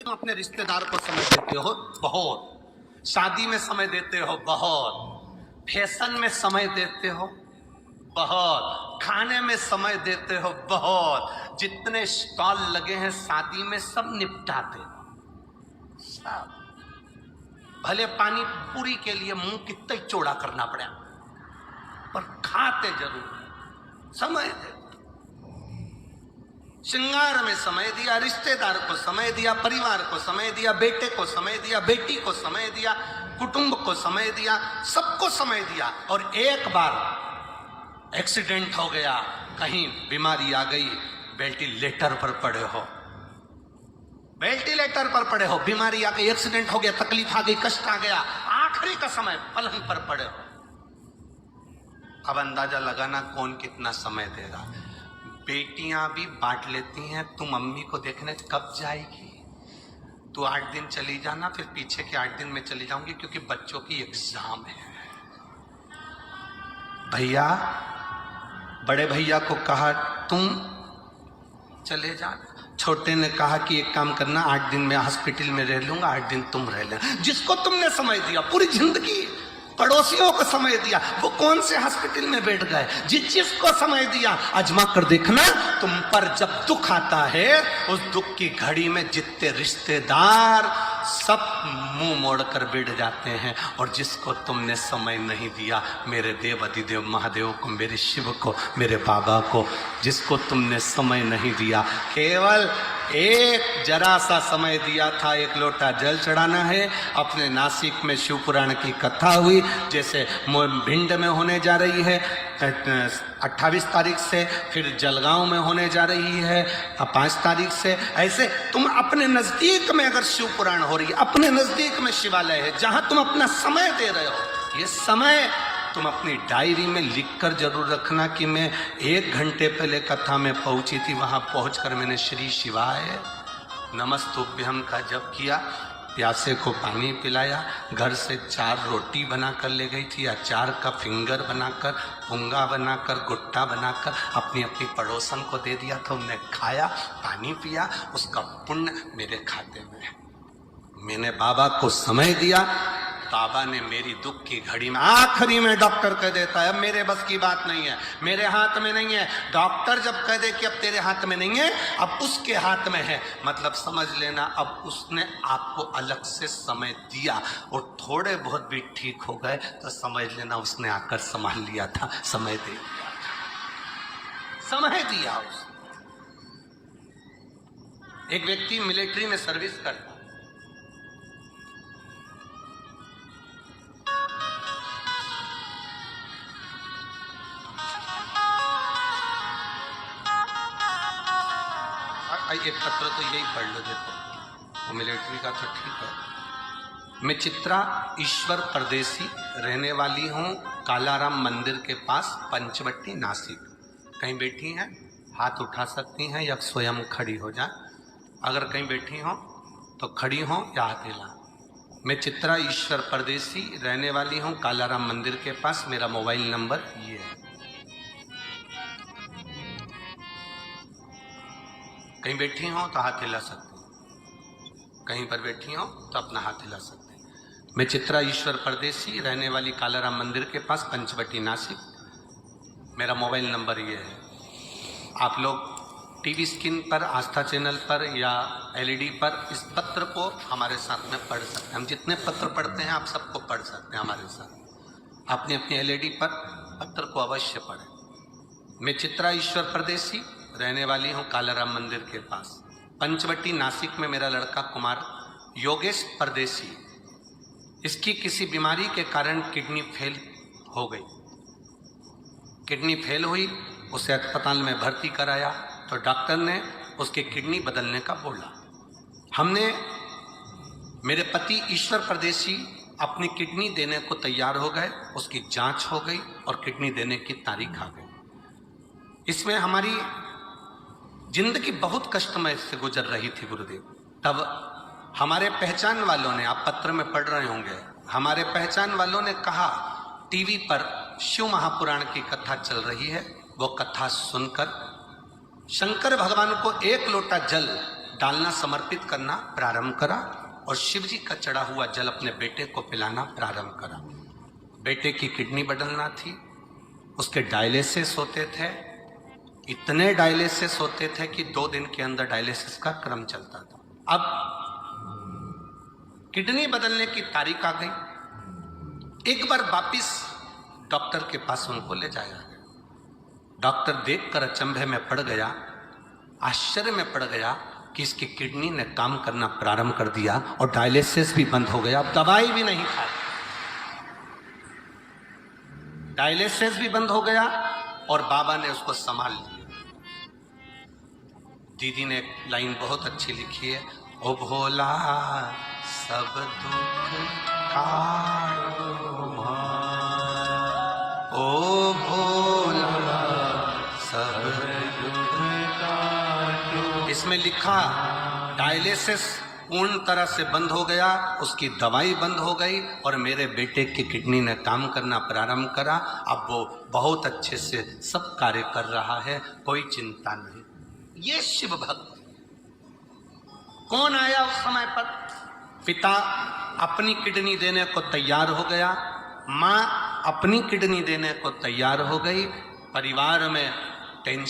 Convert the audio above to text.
तुम अपने रिश्तेदार को समय देते हो बहुत, शादी में समय देते हो बहुत, फैशन में समय देते हो बहुत, खाने में समय देते हो बहुत, जितने स्टॉल लगे हैं शादी में सब निपटाते हो सब। भले पानी पूरी के लिए मुंह कितना ही चौड़ा करना पड़ा पर खाते जरूर, समय देते। श्रृंगार में समय दिया, रिश्तेदार को समय दिया, परिवार को समय दिया, बेटे को समय दिया, बेटी को समय दिया, कुटुंब को समय दिया, सबको समय दिया। और एक बार एक्सीडेंट हो गया, कहीं बीमारी आ गई, वेंटिलेटर पर पड़े हो, वेंटिलेटर पर पड़े हो, बीमारी आ गई, एक्सीडेंट हो गया, तकलीफ आ गई, कष्ट आ गया, आखिरी का समय पलंग पर पड़े हो। अब अंदाजा लगाना कौन कितना समय देगा। बेटियां भी बांट लेती हैं, तू मम्मी को देखने कब जाएगी, तू 8 दिन चली जाना, फिर पीछे के 8 दिन में चली जाऊंगी क्योंकि बच्चों की एग्जाम है। भैया, बड़े भैया को कहा तुम चले जा, छोटे ने कहा कि एक काम करना, 8 दिन में हॉस्पिटल में रह लूंगा, 8 दिन तुम रह लेना। जिसको तुमने समय दिया पूरी जिंदगी, पड़ोसियों को समय दिया, वो कौन से हॉस्पिटल में बैठ गए। जिसको समय दिया आजमा कर देखना, तुम पर जब दुख आता है, उस दुख की घड़ी में जितने रिश्तेदार सब मुंह मोड़कर बैठ जाते हैं। और जिसको तुमने समय नहीं दिया, मेरे देव अधिदेव महादेव को, मेरे शिव को, मेरे बाबा को, जिसको तुमने समय नहीं दिया, केवल एक जरा सा समय दिया था, एक लोटा जल चढ़ाना है। अपने नासिक में शिव पुराण की कथा हुई, जैसे भिंड में होने जा रही है 28 तारीख से, फिर जलगांव में होने जा रही है 5 तारीख से। ऐसे तुम अपने नजदीक में अगर शिव पुराण हो रही है, अपने नजदीक में शिवालय है जहां तुम अपना समय दे रहे हो, ये समय तुम अपनी डायरी में लिखकर जरूर रखना कि मैं 1 घंटे पहले कथा में पहुंची थी, वहां पहुंचकर मैंने श्री शिवाय नमस्तुभ्यम का जप किया, प्यासे को पानी पिलाया, घर से 4 रोटी बनाकर ले गई थी, अचार का फिंगर बनाकर, पुंगा बनाकर, गुट्टा बनाकर अपनी अपनी पड़ोसन को दे दिया था, उन्हें खाया, पानी पिया, उसका पुण्य मेरे खाते में। मैंने बाबा को समय दिया, बाबा ने मेरी दुख की घड़ी में, आखिरी में डॉक्टर कह देता है अब मेरे बस की बात नहीं है, मेरे हाथ में नहीं है। डॉक्टर जब कह दे कि अब तेरे हाथ में नहीं है, अब उसके हाथ में है, मतलब समझ लेना अब उसने आपको अलग से समय दिया। और थोड़े बहुत भी ठीक हो गए तो समझ लेना उसने आकर संभाल लिया था, समय दे दिया, समय दिया उसने। एक व्यक्ति मिलिट्री में सर्विस करता, एक पत्र तो यही पढ़ लो, देखो वो मिलिट्री का तो ठीक है। मैं चित्रा ईश्वर परदेसी, रहने वाली हूँ कालाराम मंदिर के पास, पंचवटी, नासिक। कहीं बैठी हैं हाथ उठा सकती हैं या स्वयं खड़ी हो जाए। अगर कहीं बैठी हो तो खड़ी हो या हाथ हिला। मैं चित्रा ईश्वर परदेसी, रहने वाली हूँ कालाराम मंदिर के पास, मेरा मोबाइल नंबर ये है। कहीं बैठी हो तो हाथ हिला सकते हैं, कहीं पर बैठी हो तो अपना हाथ हिला सकते हैं। मैं चित्रा ईश्वर परदेसी, रहने वाली कालाराम मंदिर के पास, पंचवटी, नासिक, मेरा मोबाइल नंबर ये है। आप लोग टीवी स्क्रीन पर, आस्था चैनल पर या एलईडी पर इस पत्र को हमारे साथ में पढ़ सकते हैं। हम जितने पत्र पढ़ते हैं आप सबको पढ़ सकते हैं हमारे साथ। अपनी अपनी एलईडी पर पत्र को अवश्य पढ़ें। मैं चित्रा ईश्वर परदेसी, रहने वाली हूँ कालाराम मंदिर के पास, पंचवटी, नासिक में मेरा लड़का कुमार योगेश परदेसी, इसकी किसी बीमारी के कारण किडनी फेल हो गई। किडनी फेल हुई, उसे अस्पताल में भर्ती कराया तो डॉक्टर ने उसकी किडनी बदलने का बोला। हमने, मेरे पति ईश्वर परदेसी अपनी किडनी देने को तैयार हो गए, उसकी जांच हो गई और किडनी देने की तारीख आ गई। इसमें हमारी जिंदगी बहुत कष्टमय से गुजर रही थी गुरुदेव। तब हमारे पहचान वालों ने, आप पत्र में पढ़ रहे होंगे, हमारे पहचान वालों ने कहा टीवी पर शिव महापुराण की कथा चल रही है, वो कथा सुनकर शंकर भगवान को 1 लोटा जल डालना, समर्पित करना प्रारंभ करा और शिव जी का चढ़ा हुआ जल अपने बेटे को पिलाना प्रारंभ करा। बेटे की किडनी बदलना थी, उसके डायलिसिस होते थे, इतने डायलिसिस होते थे कि 2 दिन के अंदर डायलिसिस का क्रम चलता था। अब किडनी बदलने की तारीख आ गई। एक बार वापिस डॉक्टर के पास उनको ले जाया गया। डॉक्टर देखकर अचंभे में पड़ गया, आश्चर्य में पड़ गया कि इसकी किडनी ने काम करना प्रारंभ कर दिया और डायलिसिस भी बंद हो गया। अब दवाई भी नहीं खाई, डायलिसिस भी बंद हो गया और बाबा ने उसको संभाल लिया। दीदी ने एक लाइन बहुत अच्छी लिखी है, ओ भोला सब दुख काटो भाई, ओ भोला सब दुख काटो। इसमें लिखा डायलिसिस पूर्ण तरह से बंद हो गया, उसकी दवाई बंद हो गई और मेरे बेटे की किडनी ने काम करना प्रारंभ करा। अब वो बहुत अच्छे से सब कार्य कर रहा है, कोई चिंता नहीं। ये शिव भक्त। कौन आया उस समय पर? पिता अपनी किडनी देने को तैयार हो गया, माँ अपनी किडनी देने को तैयार हो गई, परिवार में टेंशन